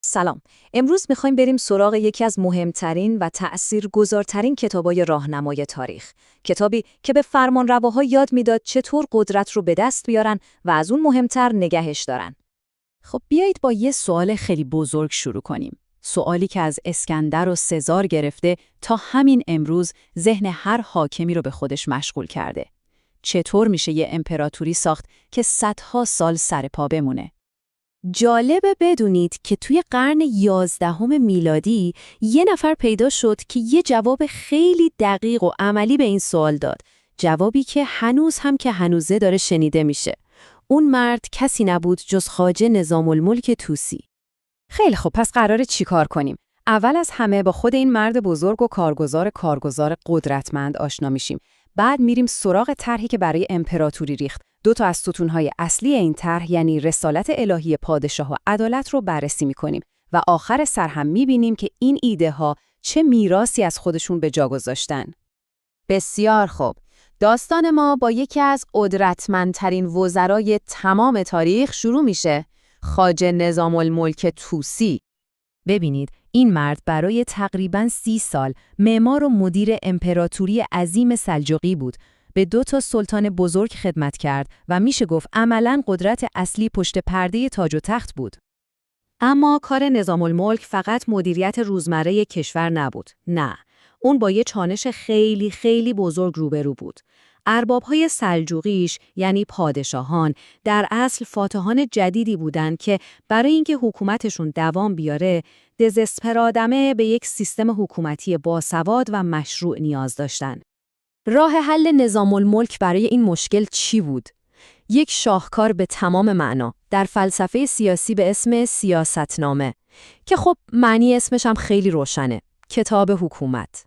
سلام. امروز میخوایم بریم سراغ یکی از مهمترین و تأثیرگذارترین کتابای راهنمای تاریخ. کتابی که به فرمانرواها یاد میداد چطور قدرت رو به دست بیارن و از اون مهمتر نگهش دارن. خب بیایید با یه سوال خیلی بزرگ شروع کنیم. سوالی که از اسکندر و سزار گرفته تا همین امروز ذهن هر حاکمی رو به خودش مشغول کرده. چطور میشه یه امپراتوری ساخت که صدها سال سر پا بمونه؟ جالبه بدونید که توی قرن 11 میلادی یه نفر پیدا شد که یه جواب خیلی دقیق و عملی به این سوال داد. جوابی که هنوز هم که هنوزه داره شنیده میشه. اون مرد کسی نبود جز خواجه نظام الملک طوسی. خیلی خب، پس قراره چی کار کنیم؟ اول از همه با خود این مرد بزرگ و کارگزار قدرتمند آشنا میشیم. بعد میریم سراغ طرحی که برای امپراتوری ریخت. دو تا از ستونهای اصلی این طرح، یعنی رسالت الهی پادشاه و عدالت رو بررسی میکنیم و آخر سر هم میبینیم که این ایده ها چه میراثی از خودشون به جا گذاشتن. بسیار خوب. داستان ما با یکی از قدرتمندترین وزرای تمام تاریخ شروع میشه. خواجه نظام الملک طوسی. ببینید، این مرد برای تقریباً 30 سال معمار و مدیر امپراتوری عظیم سلجوقی بود. به 2 تا سلطان بزرگ خدمت کرد و میشه گفت عملاً قدرت اصلی پشت پرده تاج و تخت بود. اما کار نظام الملک فقط مدیریت روزمره کشور نبود. نه، اون با یه چالش خیلی بزرگ روبرو بود. ارباب‌های سلجوقیش، یعنی پادشاهان، در اصل فاتحان جدیدی بودند که برای اینکه حکومتشون دوام بیاره، دزسپرادمه به یک سیستم حکومتی باسواد و مشروع نیاز داشتن. راه حل نظام الملک برای این مشکل چی بود؟ یک شاهکار به تمام معنا در فلسفه سیاسی به اسم سیاستنامه، که خب معنی اسمش هم خیلی روشنه: کتاب حکومت.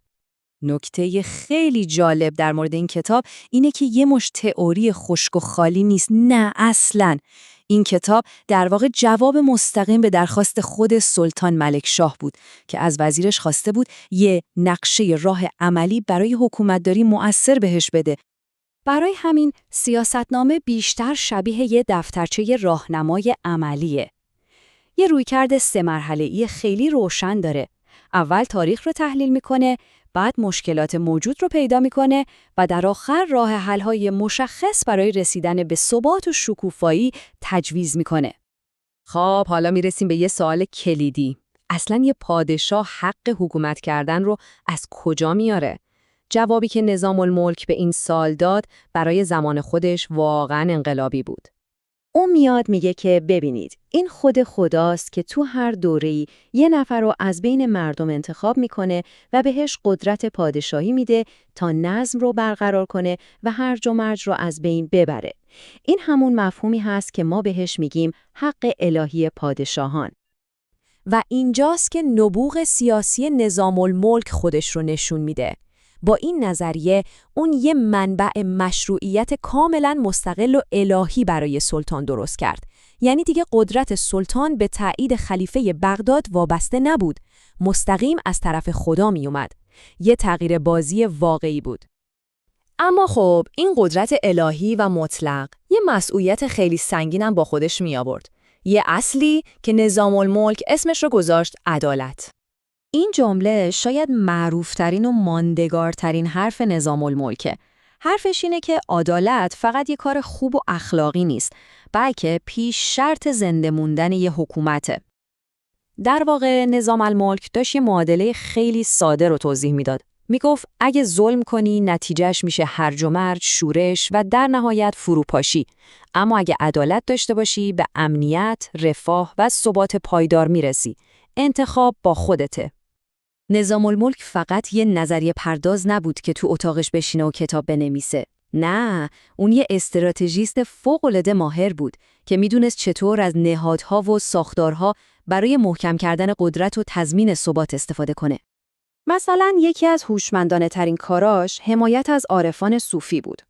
نکته خیلی جالب در مورد این کتاب اینه که یه مش تئوری خشک و خالی نیست. نه اصلاً. این کتاب در واقع جواب مستقیم به درخواست خود سلطان ملکشاه بود که از وزیرش خواسته بود یه نقشه راه عملی برای حکومتداری مؤثر بهش بده. برای همین سیاستنامه بیشتر شبیه یه دفترچه راهنمای عملیه. یه رویکرد 3 مرحله‌ای خیلی روشن داره. اول تاریخ رو تحلیل میکنه، بعد مشکلات موجود رو پیدا میکنه و در آخر راه حل‌های مشخص برای رسیدن به ثبات و شکوفایی تجویز میکنه. خب حالا میرسیم به یه سوال کلیدی. اصلاً یه پادشاه حق حکومت کردن رو از کجا میاره؟ جوابی که نظام الملک به این سال داد برای زمان خودش واقعاً انقلابی بود. اون میاد میگه که ببینید، این خود خداست که تو هر دوره‌ای یه نفر رو از بین مردم انتخاب میکنه و بهش قدرت پادشاهی میده تا نظم رو برقرار کنه و هرج و مرج رو از بین ببره. این همون مفهومی هست که ما بهش میگیم حق الهی پادشاهان. و اینجاست که نبوغ سیاسی نظام الملک خودش رو نشون میده. با این نظریه اون یه منبع مشروعیت کاملا مستقل و الهی برای سلطان درست کرد. یعنی دیگه قدرت سلطان به تایید خلیفه بغداد وابسته نبود. مستقیم از طرف خدا می اومد. یه تغییر بازی واقعی بود. اما خب این قدرت الهی و مطلق یه مسئولیت خیلی سنگینم با خودش می آورد. یه اصلی که نظام الملک اسمش رو گذاشت عدالت. این جمله شاید معروفترین و ماندگارترین حرف نظام الملکه. حرفش اینه که عدالت فقط یه کار خوب و اخلاقی نیست، بلکه پیش شرط زنده موندن یه حکومته. در واقع نظام الملک داشت یه معادله خیلی ساده رو توضیح میداد. میگفت اگه ظلم کنی نتیجهش میشه هرج و مرج، شورش و در نهایت فروپاشی. اما اگه عدالت داشته باشی به امنیت، رفاه و ثبات پایدار میرسی. انتخاب با خودته. نظام الملک فقط یه نظریه پرداز نبود که تو اتاقش بشینه و کتاب بنویسه. نه، اون یه استراتژیست فوق‌العاده ماهر بود که میدونست چطور از نهادها و ساختارها برای محکم کردن قدرت و تضمین ثبات استفاده کنه. مثلا یکی از هوشمندانه‌ترین کاراش حمایت از عارفان صوفی بود.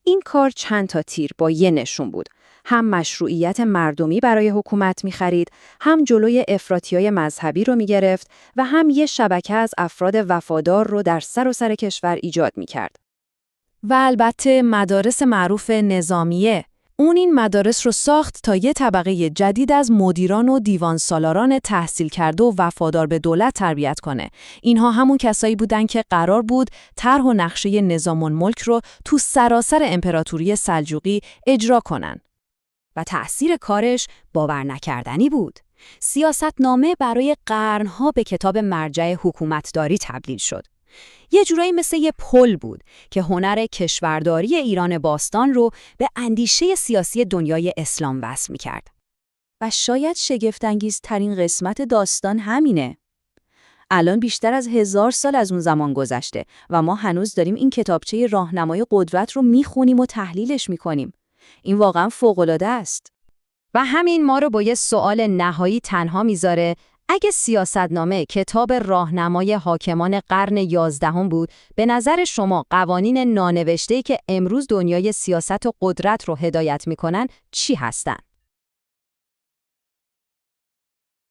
این کار چند تا تیر با یه نشون بود. هم مشروعیت مردمی برای حکومت می‌خرید، هم جلوی افراطیای مذهبی رو می‌گرفت و هم یه شبکه از افراد وفادار رو در سر کشور ایجاد می‌کرد. و البته مدارس معروف نظامیه. اون این مدارس رو ساخت تا یه طبقه جدید از مدیران و دیوان سالاران تحصیل کرده و وفادار به دولت تربیت کنه. اینها همون کسایی بودن که قرار بود طرح و نقشه نظام الملک رو تو سراسر امپراتوری سلجوقی اجرا کنن. و تأثیر کارش باور نکردنی بود. سیاستنامه برای قرنها به کتاب مرجع حکومتداری تبدیل شد. یه جورایی مثل یه پل بود که هنر کشورداری ایران باستان رو به اندیشه سیاسی دنیای اسلام وصل می‌کرد. و شاید شگفت‌انگیزترین قسمت داستان همینه. الان بیشتر از 1000 سال از اون زمان گذشته و ما هنوز داریم این کتابچه راهنمای قدرت رو می‌خونیم و تحلیلش می‌کنیم. این واقعا فوق‌العاده است. و همین ما رو با یه سوال نهایی تنها میذاره. اگه سیاستنامه کتاب راهنمای حاکمان قرن 11 بود، به نظر شما قوانین نانوشته‌ای که امروز دنیای سیاست و قدرت رو هدایت میکنن چی هستن؟